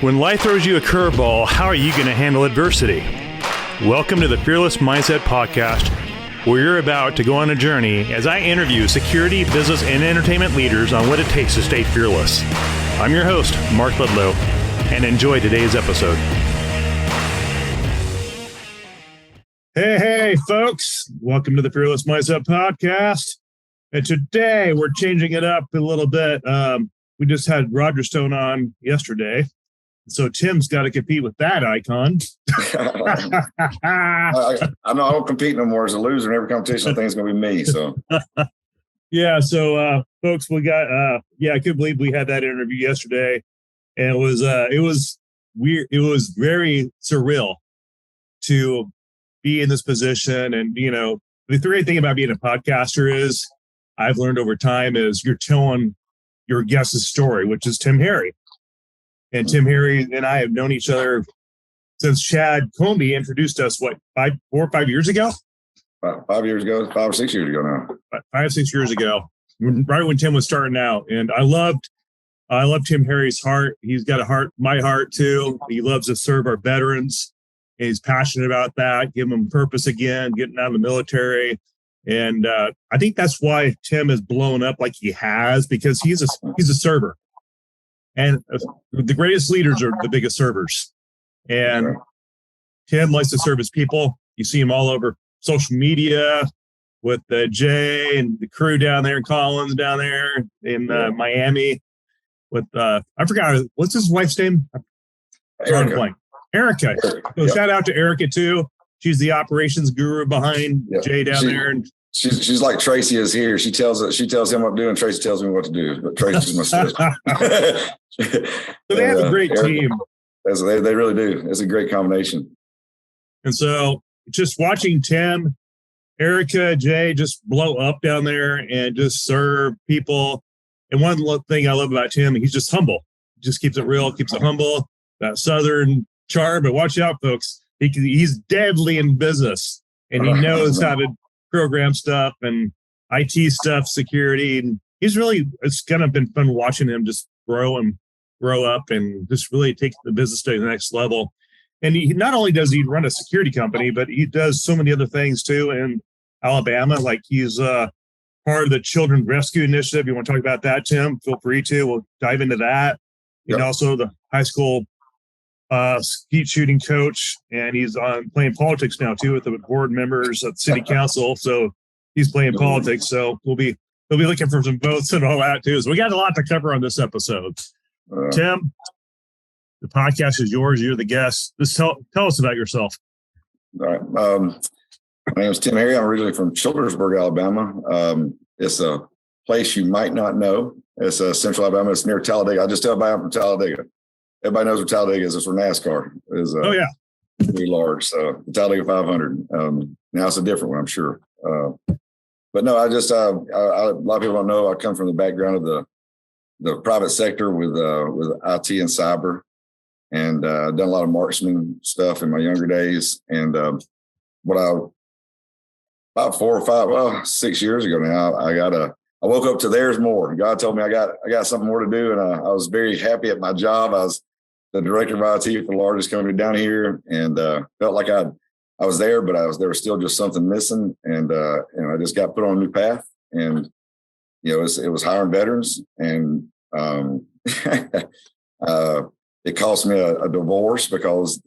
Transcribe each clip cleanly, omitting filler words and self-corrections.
When life throws you a curveball, how are you going to handle adversity? Welcome to the Fearless Mindset Podcast, where you're about to go on a journey as I interview security, business, and entertainment leaders on what it takes to stay fearless. I'm your host, Mark Ludlow, and enjoy today's episode. Hey, folks. Welcome to the Fearless Mindset Podcast. And today we're changing it up a little bit. We just had Roger Stone on yesterday. So Tim's got to compete with that icon. I know I don't compete no more as a loser in every competition. I think it's going to be me. So, yeah. So, folks, we got. I couldn't believe we had that interview yesterday, and it was weird. It was very surreal to be in this position. And the great thing about being a podcaster is I've learned over time is you're telling your guest's story, which is Tim Harry. And Tim Harry and I have known each other since Chad Comey introduced us, 4 or 5 years ago? 5 years ago, 5 or 6 years ago now. 5 or 6 years ago, right when Tim was starting out. And I loved Tim Harry's heart. He's got a heart, my heart too. He loves to serve our veterans. And he's passionate about that, giving them purpose again, getting out of the military. And I think that's why Tim has blown up like he has, because he's a server. And the greatest leaders are the biggest servers. And Tim likes to serve his people. You see him all over social media with Jay and the crew down there, Collins down there in Miami. With I forgot, what's his wife's name? Erica. So shout out to Erica too. She's the operations guru behind Jay down there. And she's like Tracy is here. She tells him what to do, and Tracy tells me what to do. But Tracy's my sister. So they have a great team. They really do. It's a great combination. And so just watching Tim, Erica, Jay just blow up down there and just serve people. And one thing I love about Tim, he's just humble. Just keeps it real, keeps it humble. That Southern charm, but watch out, folks. He's deadly in business, and he knows how to program stuff and IT stuff, security. And it's kind of been fun watching him just grow up and just really take the business to the next level. And he not only does he run a security company, but he does so many other things too in Alabama. Like he's part of the Children's Rescue Initiative. You want to talk about that, Tim? Feel free to. We'll dive into that. Yep. And also the high school skeet shooting coach, and he's playing politics now too with the board members at the city council. So he's playing politics. So we'll be looking for some votes and all that too. So we got a lot to cover on this episode. Tim, the podcast is yours. You're the guest. Just tell us about yourself. All right. My name is Tim Harry. I'm originally from Childersburg, Alabama. It's a place you might not know. It's Central Alabama. It's near Talladega. I just tell everybody I'm from Talladega. Everybody knows where Talladega is. It's where NASCAR is. Pretty large. So the Talladega 500. Now it's a different one, I'm sure. But no, a lot of people don't know. I come from the background of the private sector with IT and cyber, and done a lot of marksman stuff in my younger days. And about 6 years ago now, I woke up to there's more. God told me I got something more to do, and I was very happy at my job. I was the director of IT for the largest company down here, and felt like I was there, but there was still just something missing, and I just got put on a new path, and it was hiring veterans, and it cost me a divorce because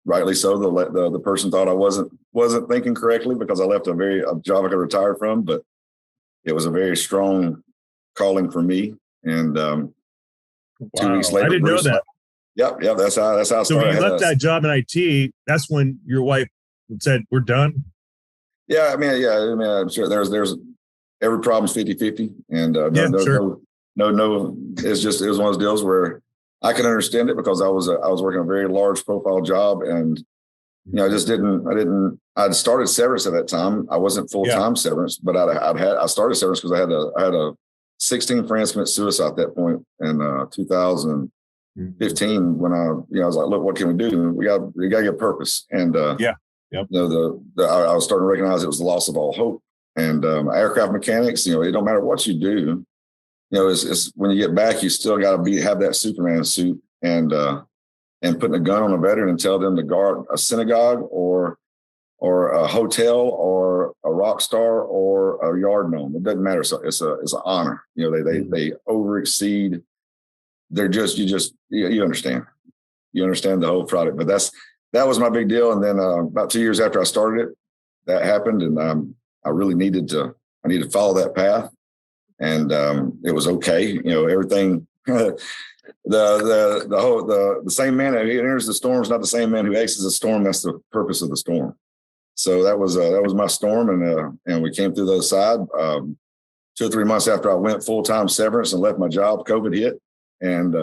rightly so, the person thought I wasn't thinking correctly because I left a job I could retire from, but it was a very strong calling for me. And 2 weeks later, I didn't know that. Yep. That's how I started. So when you left that job in IT, that's when your wife said, "We're done." Yeah, I mean, I'm sure there's every problem's 50-50, and no, it was one of those deals where I can understand it because I was working a very large profile job, and I'd started Severance at that time. I wasn't full-time Severance, but I started Severance because I had a 16 friends commit suicide at that point in 2015 when I was like, look, what can we do? We got to get purpose. And I was starting to recognize it was the loss of all hope. And aircraft mechanics, it don't matter what you do. It's when you get back, you still got to have that Superman suit. And and putting a gun on a veteran and tell them to guard a synagogue or a hotel or a rock star or a yard gnome. It doesn't matter. So it's an honor. You know, they over exceed. They're just you understand. You understand the whole product. But that was my big deal. And then about 2 years after I started it, that happened, and I really needed to follow that path. And it was okay. You know, everything. The same man who enters the storm is not the same man who exits the storm. That's the purpose of the storm. So that was my storm, and we came through the other side. 2 or 3 months after I went full-time severance and left my job, COVID hit, and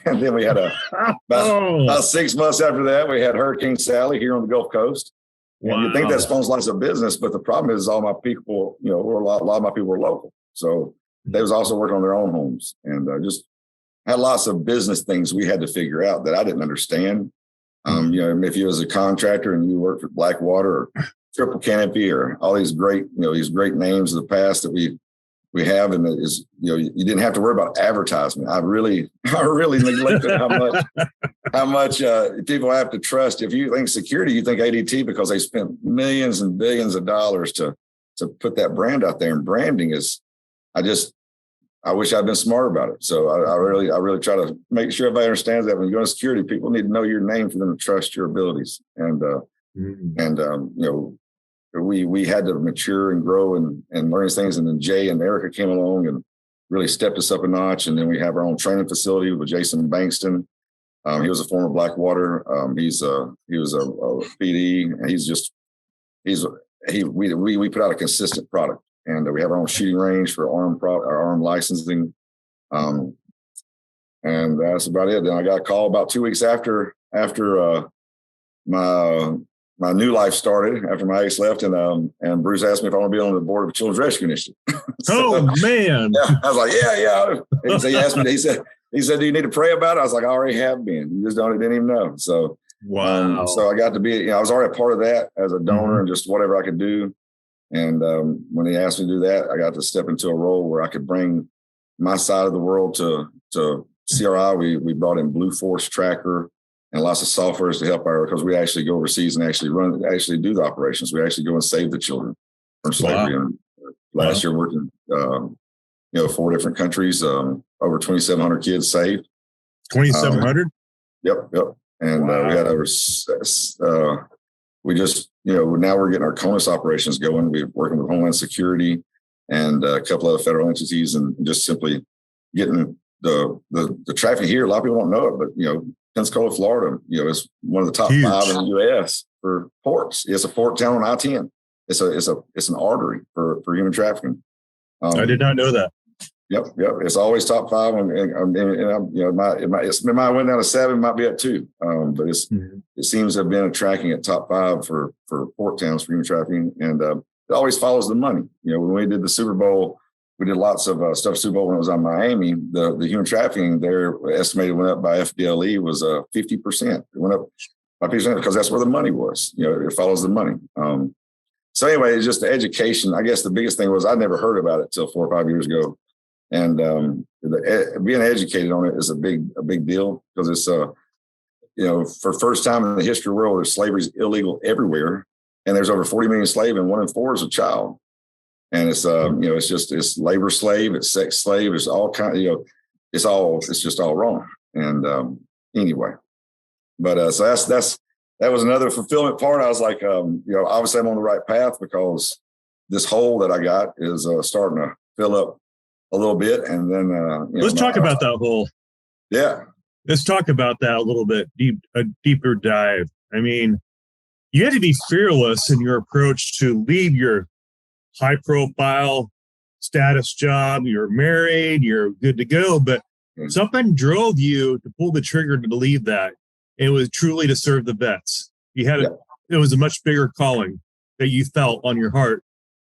then we had about 6 months after that, we had Hurricane Sally here on the Gulf Coast. Wow. And you think that spawns lots of business, but the problem is all my people, you know, a lot of my people were local, so they was also working on their own homes, and just had lots of business things we had to figure out that I didn't understand. You know, if you was a contractor and you worked for Blackwater or Triple Canopy or all these great names of the past that we have, and it is, you know, you didn't have to worry about advertisement. I really neglected how much people have to trust. If you think security, you think ADT because they spent millions and billions of dollars to put that brand out there. And branding is, I wish I'd been smart about it. So I really try to make sure everybody understands that when you go into security, people need to know your name for them to trust your abilities. And you know, we had to mature and grow and learn these things. And then Jay and Erica came along and really stepped us up a notch. And then we have our own training facility with Jason Bankston. He was a former Blackwater. He was a PD, and we put out a consistent product. And we have our own shooting range for our arm licensing. And that's about it. Then I got a call about 2 weeks after my new life started, after my ex left, and Bruce asked me if I want to be on the board of the Children's Rescue Initiative. So, man. Yeah, I was like, yeah. So he asked me, he said, do you need to pray about it? I was like, I already have been. You just didn't even know. So, wow. So I got to be, you know, I was already a part of that as a donor and just whatever I could do. And when he asked me to do that, I got to step into a role where I could bring my side of the world to CRI. We brought in Blue Force Tracker and lots of softwares to help because we actually go overseas and actually do the operations. We actually go and save the children from slavery. Wow. And last year, working 4 different countries, over 2,700 kids saved. 2,700. Yep. And wow. We had over. We just, you know, now we're getting our CONUS operations going. We're working with Homeland Security and a couple other federal entities, and just simply getting the traffic here. A lot of people don't know it, but, you know, Pensacola, Florida, you know, is one of the top 5 in the U.S. for ports. It's a port town on I-10. It's an artery for human trafficking. I did not know that. Yep. It's always top 5, and you know, it might went down to 7, might be at 2, but it seems to have been tracking at top 5 for port towns for human trafficking, and it always follows the money. You know, when we did the Super Bowl, we did lots of stuff. Super Bowl when it was on Miami, the human trafficking there estimated went up by FDLE was 50%. It went up by 50% because that's where the money was. You know, it follows the money. So anyway, it's just the education. I guess the biggest thing was I never heard about it till 4 or 5 years ago. And being educated on it is a big deal because it's you know, for first time in the history of the world, slavery is illegal everywhere, and there's over 40 million slaves, and 1 in 4 is a child. And it's you know, it's labor slave, it's sex slave, it's all kind of, you know, it's just all wrong. And anyway, but so that was another fulfillment part. I was like, you know, obviously I'm on the right path because this hole that I got is starting to fill up a little bit. And then let's talk about that hole. Yeah. Let's talk about that a little bit, a deeper dive. I mean, you had to be fearless in your approach to leave your high profile status job. You're married, you're good to go, but something drove you to pull the trigger to leave that. It was truly to serve the vets. You had it was a much bigger calling that you felt on your heart,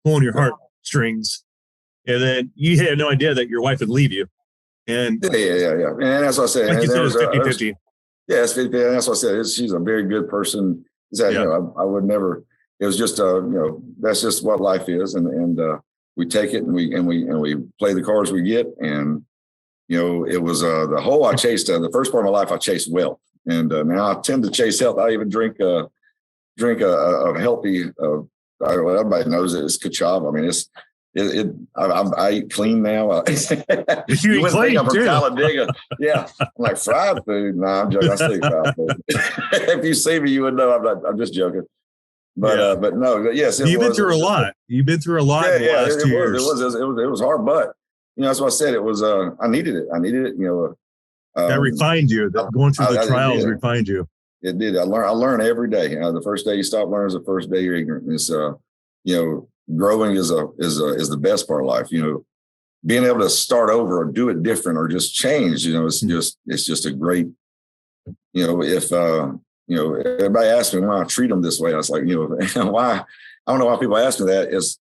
pulling your heartstrings. And then you had no idea that your wife would leave you. And yeah. And that's what I said. Like you said, it was 50-50. Yeah, it's 50. And that's what I said. She's a very good person. You know, I would never. It was just you know, that's just what life is, and we take it and we play the cards we get. And you know, it was the whole I chased. The first part of my life, I chased wealth. And now I tend to chase health. I even drink a healthy. Everybody knows it. It's Kachava. I mean, I eat clean now. You wouldn't think I'm from too. Talladega. Yeah, I'm like fried food. No, I'm joking. I still eat fried food. If you see me, you would know I'm just joking. But but no, yes, you've been through a lot. You've been through a lot in the last 2 years. It was hard, but that's what I said. It was I needed it. That refined you. Going through the trials refined you. It did. I learn every day. The first day you stop learning is the first day you're ignorant. It's growing is the best part of life. Being able to start over or do it different or just change. It's just a great. If everybody asks me why I treat them this way, I was like, why? I don't know why people ask me that. It's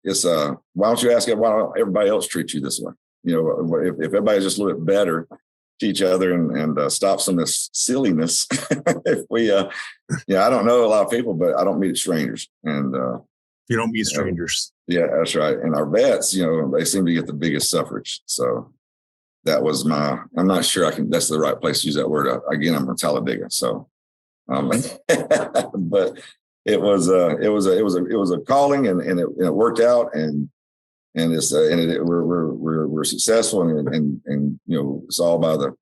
why don't you ask why don't everybody else treat you this way? If everybody's just a little bit better to each other and stop some of this silliness. If we, I don't know a lot of people, but I don't meet strangers. And you don't meet strangers. Yeah, that's right. And our vets, they seem to get the biggest suffrage. So that was I'm not sure that's the right place to use that word. Again, I'm from Talladega. So, but it was a calling and it worked out and we're successful and it's all by the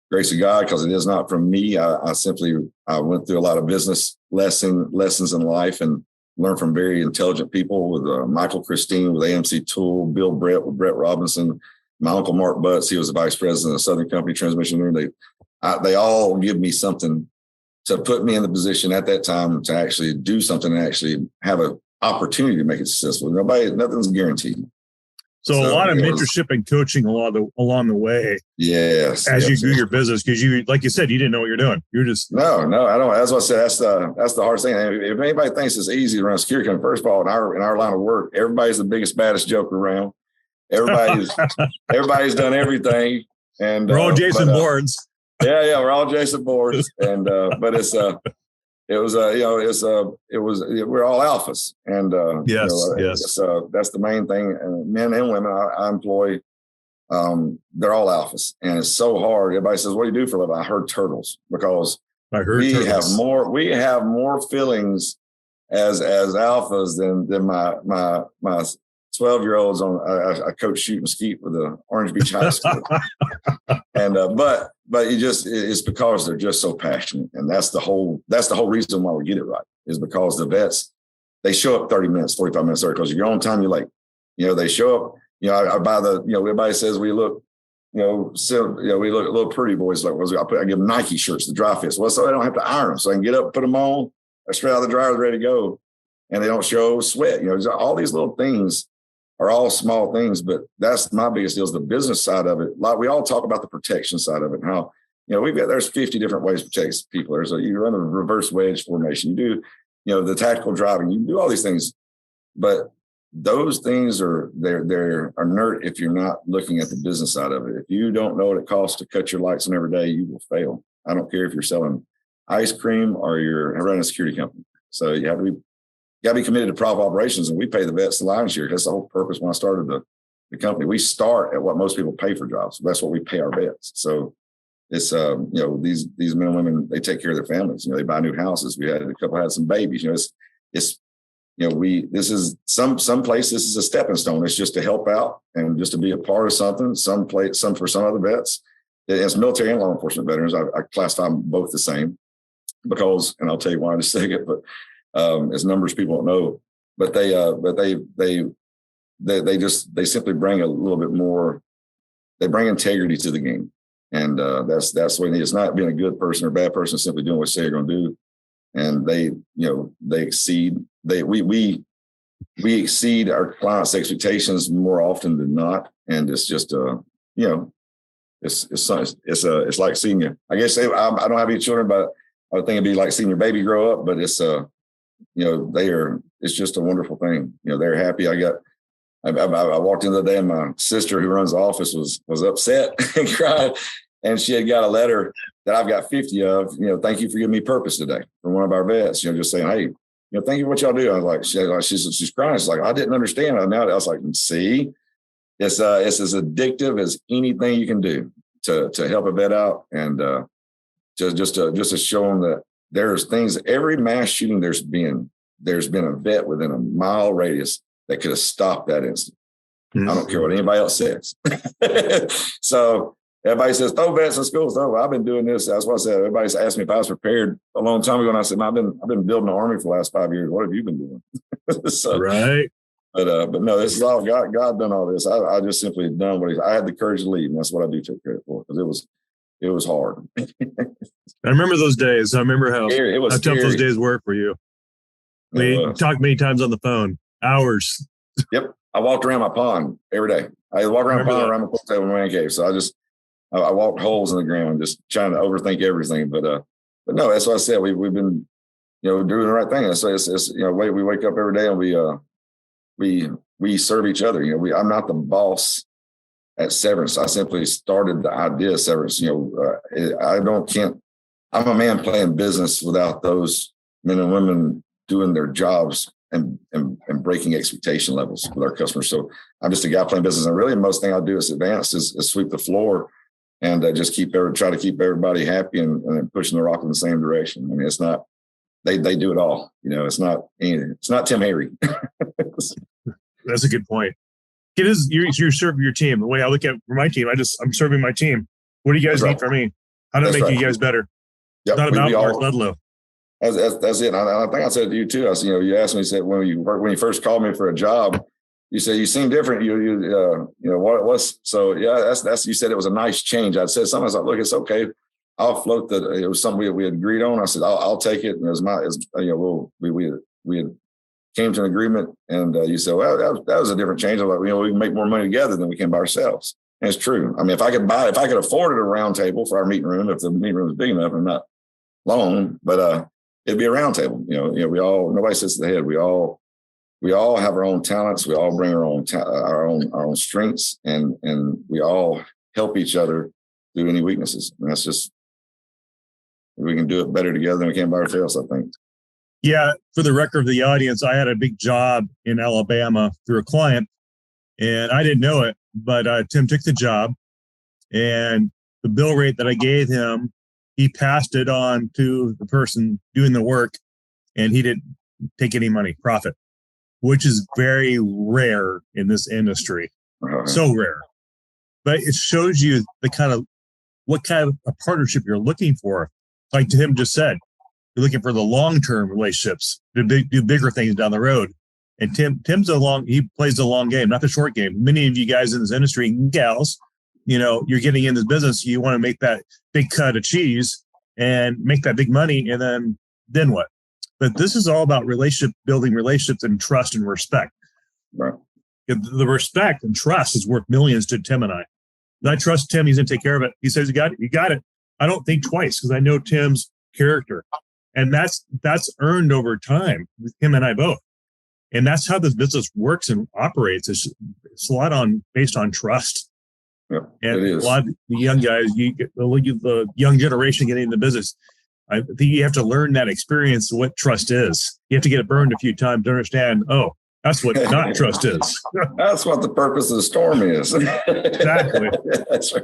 grace of God, because it is not from me. I went through a lot of business lessons in life and learned from very intelligent people with Michael Christine with AMC Tool, Bill Brett with Brett Robinson, my uncle Mark Butts, he was the vice president of Southern Company Transmission Room. They all give me something to put me in the position at that time to actually do something and actually have an opportunity to make it successful. Nothing's guaranteed. So a lot of mentorship and coaching along the way. Yes. As you do your business, because like you said, you didn't know what you're doing. You're just no, I don't. As I said, that's the hardest thing. If anybody thinks it's easy to run a security company, first of all, in our line of work, everybody's the biggest, baddest joker around. Everybody's done everything, and we're all Jason Bournes. Yeah, we're all Jason Bournes, and but we're all alphas, and yes. That's the main thing. Men and women I employ, they're all alphas, and it's so hard. Everybody says, "What do you do for a living?" I herd turtles, because we have more feelings as alphas than my 12-year-olds on. I coach shoot and skeet with the Orange Beach High School, and but it's because they're just so passionate, and that's the whole reason why we get it right, is because the vets, they show up 30 minutes, 45 minutes early, because you're on time, you're late. They show up. I buy everybody says we look, we look a little pretty boys. Like I give them Nike shirts, the dry fits. Well, so they don't have to iron them, so I can get up, put them on, they're straight out of the dryer, ready to go, and they don't show sweat. All these little things are all small things, but that's my biggest deal, is the business side of it. Like we all talk about the protection side of it, and how there's 50 different ways to protect people. You run a reverse wedge formation, you do the tactical driving, you do all these things, but those things they're inert if you're not looking at the business side of it. If you don't know what it costs to cut your lights on every day, you will fail. I don't care if you're selling ice cream or you're running a security company. So you have to be committed to proper operations, and we pay the vets the lion's share. That's the whole purpose when I started the company. We start at what most people pay for jobs. That's what we pay our vets. So it's these men and women, they take care of their families. They buy new houses. We had a couple had some babies. This is some place. This is a stepping stone. It's just to help out and just to be a part of something. For some other vets, it's military and law enforcement veterans. I classify them both the same, because, and I'll tell you why in a second, but. As numbers people don't know, but they simply bring a little bit more. They bring integrity to the game, and that's what it's not being a good person or a bad person, simply doing what they say you're going to do, and they exceed. We exceed our clients' expectations more often than not, and it's just it's like seeing you. I guess I don't have any children, but I would think it'd be like seeing your baby grow up, but it's it's just a wonderful thing. They're happy. I walked in the other day, and my sister who runs the office was upset and cried. And she had got a letter that I've got 50 of, thank you for giving me purpose today, from one of our vets, just saying, hey, thank you for what y'all do. I was like, she's crying. She's like, I didn't understand. I was like, see, it's as addictive as anything you can do to help a vet out. And just to show them that there's things, every mass shooting there's been a vet within a mile radius that could have stopped that incident. I don't care what anybody else says. So everybody says, throw vets in schools. No, I've been doing this. That's what I said. Everybody's asked me if I was prepared a long time ago. And I said, I've been building an army for the last 5 years. What have you been doing? So, right. But no, this is all God done all this. I just simply done what I had the courage to leave. And that's what I do take credit for, because it was hard. I remember those days. I remember how tough those days were for you. We talked many times on the phone, hours. Yep. I walked around my pond every day. I walked around my pond, around my pool table in my man cave. So I walked holes in the ground, just trying to overthink everything. But no, that's what I said. We've been, doing the right thing. So it's we wake up every day and we serve each other. I'm not the boss at Severance. I simply started the idea of Severance. I'm a man playing business without those men and women doing their jobs and breaking expectation levels with our customers. So I'm just a guy playing business. And really, most thing I do is advance is sweep the floor and just try to keep everybody happy and pushing the rock in the same direction. I mean, it's not, they do it all. It's not Tim Harry. That's a good point. You're serving your team. The way I look at for my team, I'm serving my team. What do you guys need from me? How to make you guys better? Yep. Not about Mark Ludlow. That's it. I think I said to you too. I said, you asked me, you said when you first called me for a job, you said you seem different. What's so? Yeah, that's you said it was a nice change. I said something. I was like, look, it's okay. I'll float that. It was something we had agreed on. I said, I'll take it. And it was we had came to an agreement. And you said, well, that was a different change. I'm like, we can make more money together than we can by ourselves. And it's true. I mean, if I could afford a round table for our meeting room, if the meeting room was big enough and not long, but it'd be a round table. Nobody sits at the head. We all have our own talents. We all bring our own strengths, and we all help each other through any weaknesses. And that's just, we can do it better together than we can by ourselves, I think. Yeah. For the record of the audience, I had a big job in Alabama through a client, and I didn't know it, but Tim took the job, and the bill rate that I gave him, he passed it on to the person doing the work, and he didn't take any money, profit, which is very rare in this industry. So rare. But it shows you what kind of a partnership you're looking for. Like Tim just said, you're looking for the long-term relationships to do bigger things down the road. And Tim's he plays the long game, not the short game. Many of you guys in this industry, gals, you're getting in this business. You want to make that big cut of cheese and make that big money. And then what? But this is all about building relationships and trust and respect. Right. The respect and trust is worth millions to Tim and I. And I trust Tim. He's going to take care of it. He says, you got it. I don't think twice, because I know Tim's character. And that's earned over time with him and I both. And that's how this business works and operates. It's a lot based on trust. Yeah, and it is. A lot of the young guys, the young generation getting in the business, I think you have to learn that experience, what trust is. You have to get it burned a few times to understand, that's what not trust is. That's what the purpose of the storm is. Exactly. That's right.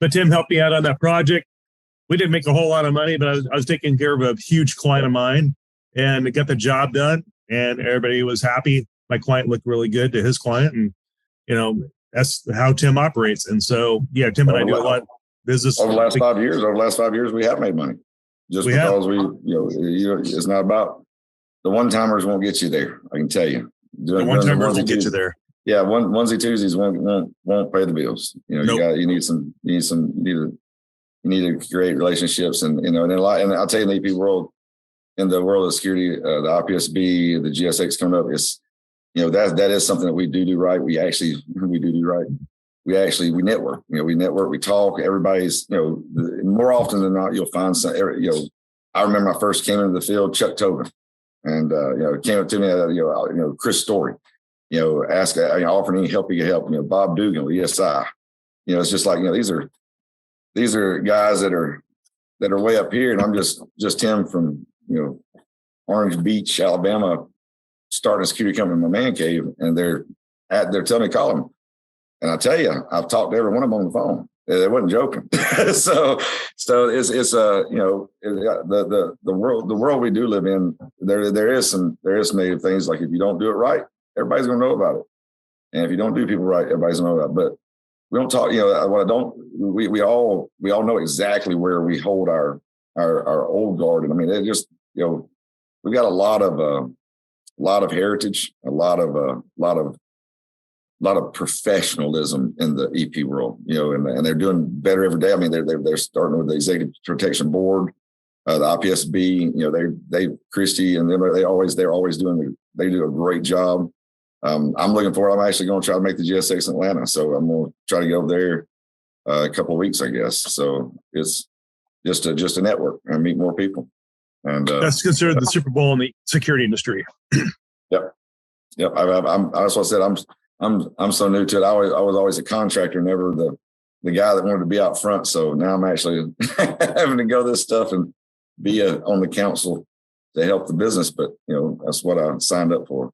But Tim helped me out on that project. We didn't make a whole lot of money, but I was taking care of a huge client of mine, and it got the job done, and everybody was happy. My client looked really good to his client, and that's how Tim operates. And so, yeah, Tim and I do a lot of business. Over the last 5 years, we have made money. Because it's not about the one-timers won't get you there. I can tell you. The one-timers won't get you there. Yeah, onesie twosies won't pay the bills. Nope. You need to create relationships, and and I'll tell you, in the AP world, in the world of security, the IPSB, the GSX coming up, it's that is something that we do right. We do right. We network. We network. We talk. Everybody's more often than not, you'll find some. I remember I first came into the field, Chuck Tobin, and came up to me, Chris Story, offering any help he could help. Bob Dugan with ESI. It's just like these are guys that are way up here, and I'm just him from Orange Beach, Alabama, starting a security company in my man cave, and they're telling me call him. And I tell you, I've talked to every one of them on the phone. They wasn't joking. so it's the world we do live in. There is negative things, like if you don't do it right, everybody's gonna know about it, and if you don't do people right, everybody's gonna know about it. But we don't talk. We all know exactly where we hold our old guard, and I mean, it just we've got a lot of heritage, a lot of professionalism in the EP world, and they're doing better every day. I mean, they're starting with the Executive Protection Board, the IPSB. Christy and them, they're always they do a great job. I'm looking forward. I'm actually going to try to make the GSX in Atlanta, so I'm going to try to get over there a couple of weeks, I guess. So it's just a network and meet more people. And that's considered the Super Bowl in the security industry. Yep. That's what I said. I'm so new to it. I was always a contractor, never the guy that wanted to be out front. So now I'm actually having to go this stuff and be on the council to help the business. But that's what I signed up for.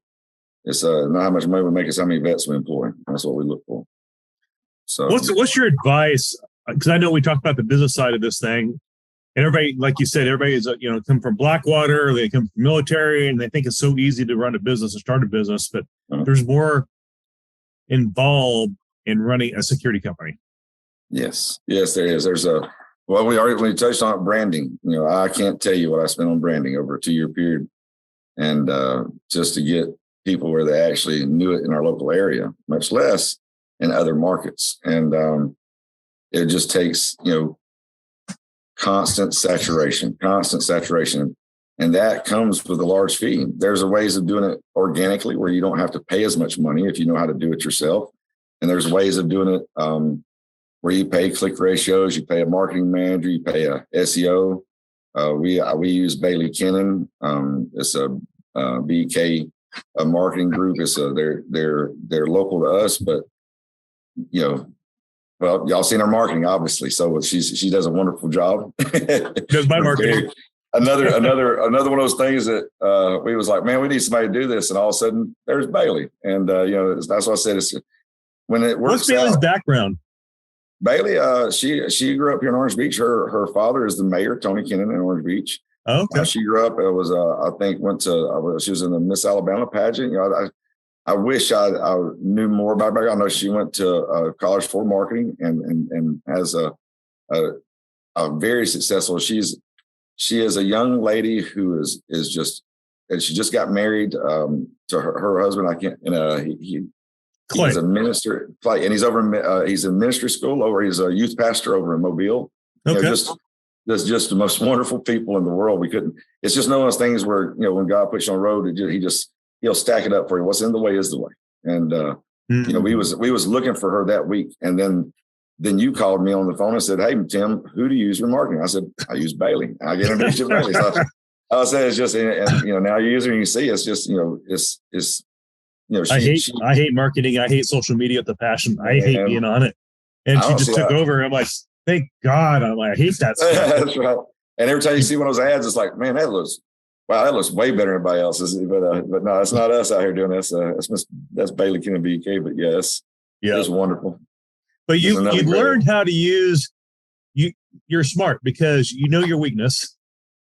It's not how much money we make; it's how many vets we employ. That's what we look for. So, what's your advice? Because I know we talked about the business side of this thing, and everybody, like you said, everybody is come from Blackwater, or they come from military, and they think it's so easy to run a business or start a business, but there's more involved in running a security company. Yes, there is. We touched on branding. I can't tell you what I spent on branding over a 2-year period, and just to get people where they actually knew it in our local area, much less in other markets. And it just takes, constant saturation. And that comes with a large fee. There's ways of doing it organically where you don't have to pay as much money if you know how to do it yourself. And there's ways of doing it where you pay click ratios, you pay a marketing manager, you pay a SEO. We use Bailey Kennan. It's a BK marketing group. It's they're local to us, but well, y'all seen her marketing, obviously. So she does a wonderful job. Does my marketing. Another one of those things that we was like, man, we need somebody to do this, and all of a sudden there's Bailey, and that's what I said. It's when it works. What's Bailey's background? Bailey, she grew up here in Orange Beach. Her father is the mayor, Tony Kennan, in Orange Beach. Oh, okay. She grew up. It was she was in the Miss Alabama pageant. I wish I knew more about her. I know she went to college for marketing and has a very successful. She is a young lady who is just, and she just got married to her husband. I can't. He's a minister, Clay, and he's he's in ministry school he's a youth pastor over in Mobile. Okay. There's just the most wonderful people in the world. It's just one of those things where, when God puts you on the road, he'll stack it up for you. What's in the way is the way. And, we was looking for her that week. And then you called me on the phone and said, "Hey, Tim, who do you use for marketing?" I said, "I use Bailey." I get introduced to Bailey. So I said, it's just, now you're using it, you see, it's just, it's I hate marketing. I hate social media with the passion. I hate being on it. And she just took over. I'm like, thank God. I'm like, I hate that stuff. That's right. And every time you see one of those ads, it's like, man, that looks way better than everybody else's. But no, it's not us out here doing this. That's Bailey Kennan BK. But yes, it's wonderful. But you've learned how to use. You're smart because you know your weakness.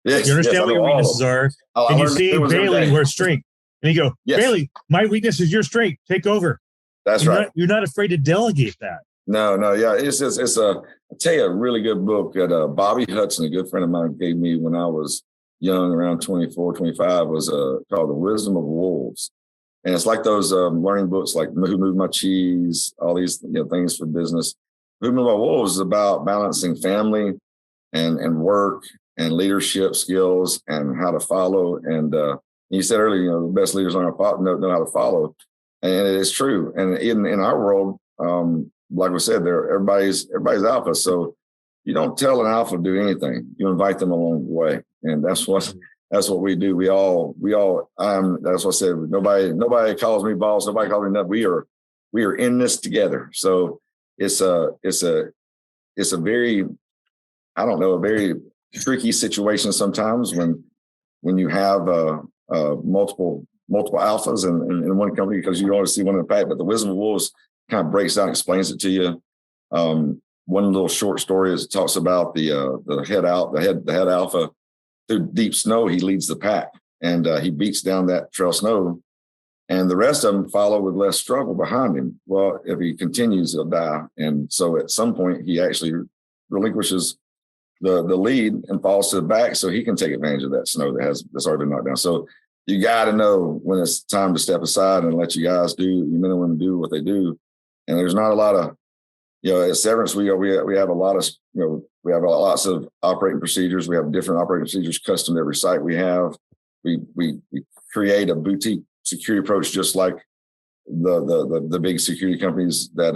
Yes, you understand what your weaknesses are, and you see Bailey where strength. And you go, Bailey, my weakness is your strength. Take over. That's right. You're not afraid to delegate that. No, yeah. It's I'll tell you a really good book that Bobby Hudson, a good friend of mine, gave me when I was young, around 24, 25, was called The Wisdom of Wolves. And it's like those learning books like Who Moved My Cheese, all these things for business. Who Moved My Wolves is about balancing family and work and leadership skills and how to follow. And you said earlier, the best leaders know how to follow. And it is true. And in our world, like we said, everybody's alpha. So you don't tell an alpha to do anything. You invite them along the way. And that's what we do. We all that's what I said. Nobody calls me boss. Nobody calls me nothing. We are in this together. So it's a very, a very tricky situation sometimes when you have multiple alphas in one company, because you always see one in the pack. But the Wisdom of Wolves kind of breaks down, explains it to you. one little short story is it talks about the head alpha through deep snow. He leads the pack, and he beats down that trail snow, and the rest of them follow with less struggle behind him. Well, if he continues, he'll die. And so at some point, he actually relinquishes the lead and falls to the back so he can take advantage of that snow that's already been knocked down. So you got to know when it's time to step aside and let you guys do, you men and women do what they do. And there's not a lot of, at Severance, we have a lot of, we have lots of operating procedures. We have different operating procedures custom to every site we have. We create a boutique security approach, just like the big security companies that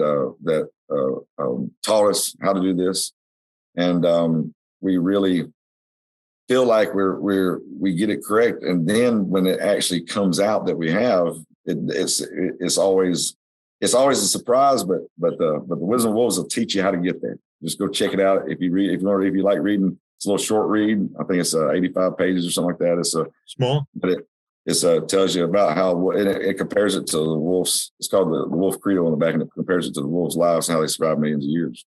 taught us how to do this, and we really feel like we get it correct. And then when it actually comes out that we have, it's always a surprise. But the Wisdom of Wolves will teach you how to get there. Just go check it out if you like reading. It's a little short read. I think it's 85 pages or something like that. It's small, but it tells you about how it compares it to the wolves. It's called the Wolf Credo on the back, and it compares it to the wolves' lives, how they survived millions of years.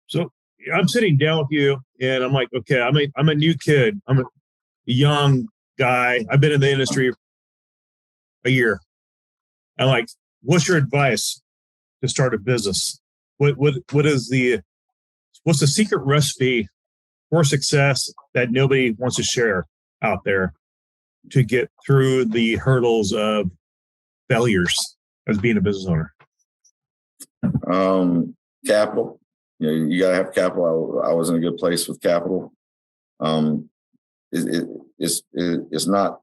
So I'm sitting down with you, and I'm like, okay, I'm a new kid. I'm a young guy. I've been in the industry a year. I'm like, what's your advice to start a business? What's the secret recipe for success that nobody wants to share out there to get through the hurdles of failures as being a business owner? Capital. You got to have capital. I was in a good place with capital. It's not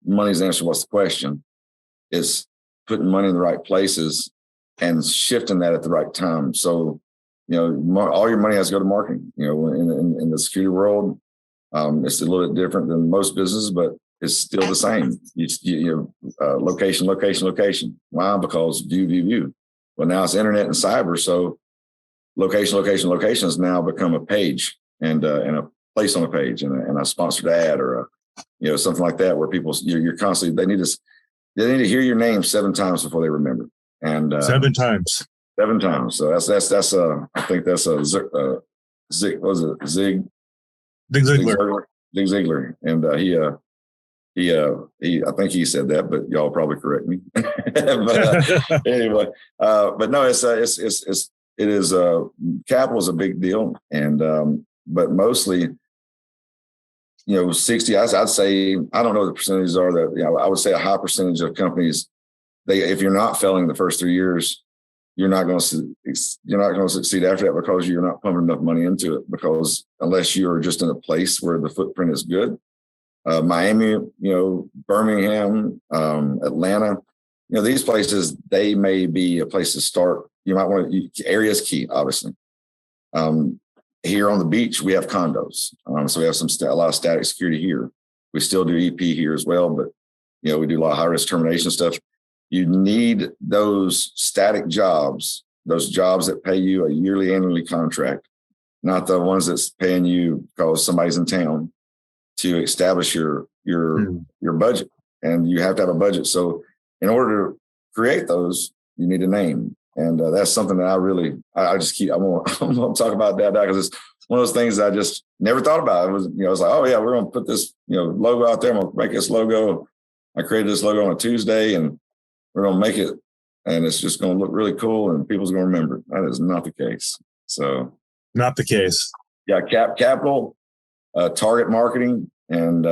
money's the answer. What's the question? It's putting money in the right places and shifting that at the right time. So, all your money has to go to marketing. In the security world, it's a little bit different than most businesses, but it's still the same. Location. Why? Because view. Well, now it's internet and cyber. So location has now become a page and a place on a page and a sponsored ad or something like that, where people you're constantly they need to hear your name 7 times before they remember. And 7 times. 7 times. So that's I think that's a Zig Ziglar, and he I think he said that, but y'all probably correct me. But anyway, but no, it is capital is a big deal, and but mostly 60. I'd say, I don't know what the percentages are, that I would say a high percentage of companies, if you're not failing the first 3 years, you're not going to succeed after that, because you're not pumping enough money into it. Because unless you're just in a place where the footprint is good, Miami, Birmingham, Atlanta, these places, they may be a place to start. You might want to, area is key, obviously. Here on the beach, we have condos. So we have a lot of static security here. We still do EP here as well, but we do a lot of high risk termination stuff. You need those static jobs, those jobs that pay you a yearly, annually contract, not the ones that's paying you because somebody's in town, to establish your budget. And you have to have a budget. So in order to create those, you need a name. And that's something that I won't talk about that now, because it's one of those things I just never thought about. It was, I was like, oh yeah, we're going to put this, logo out there. I'm going to make this logo. I created this logo on a Tuesday, and we're going to make it, and it's just going to look really cool, and people's going to remember it. That is not the case. So, not the case. Yeah, capital, target marketing, and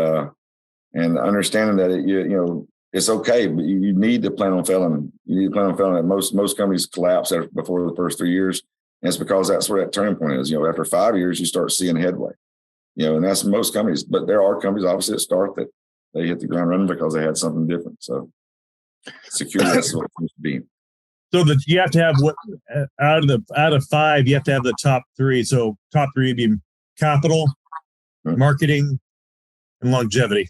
understanding that it's okay, but you need to plan on failing. You need to plan on failing. Most companies collapse before the first 3 years, and it's because that's where that turning point is. After 5 years, you start seeing headway. And that's most companies. But there are companies, obviously, that start that they hit the ground running because they had something different. So security, that's what it seems to be. So that you have to have out of 5, you have to have the top 3. So top 3 being capital, marketing, and longevity.